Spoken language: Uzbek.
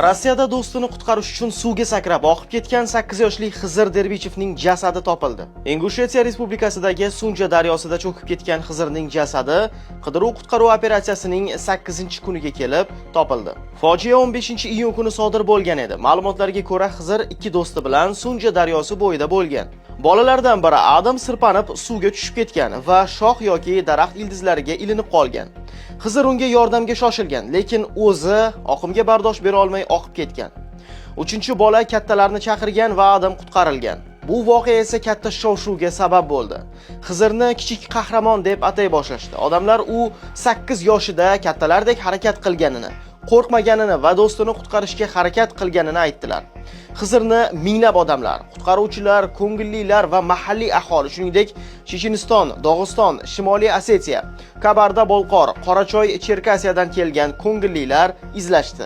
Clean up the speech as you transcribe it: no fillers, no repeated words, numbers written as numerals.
Rossiyada do'stini qutqarish uchun suvga sakrab oqib ketgan 8 yoshli Xizr Derbichevning jasadi topildi. Ingushetiya Respublikasidagi Sunja daryosida cho'kib ketgan Xizrning jasadi qidiruv-qutqaruv operatsiyasining 8-kuniga kelib topildi. Fojia 15-iyun kuni sodir bo'lgan edi. Ma'lumotlarga ko'ra, Xizr ikki do'sti bilan Sunja daryosi bo'yida bo'lgan. Bolalardan biri Adam sirpanib suvga tushib ketgan va shox yoki daraxt ildizlariga ilinib qolgan. Xizr unga yordamga shoshilgan, lekin o'zi oqimga bardosh bera olmay oqib ketgan. 3-bola kattalarni chaqirgan va Adam qutqarilgan. Bu voqea esa katta shov-shuvga sabab bo'ldi. Xizrni kichik qahramon deb atay boshlashdi. Odamlar u 8 yoshida kattalardek harakat qilganini, qo'rqmaganini va do'stini qutqarishga harakat qilganini aytdilar. Xizrni minglab odamlar, qutqaruvchilar, ko'ngillilar va mahalliy aholi, shuningdek Checheniston, Dog'iston, Shimoliy Osetiya, Kabarda-Bolqor, Qorachoy, Cherkasiyadan kelgan ko'ngillilar izlashdi.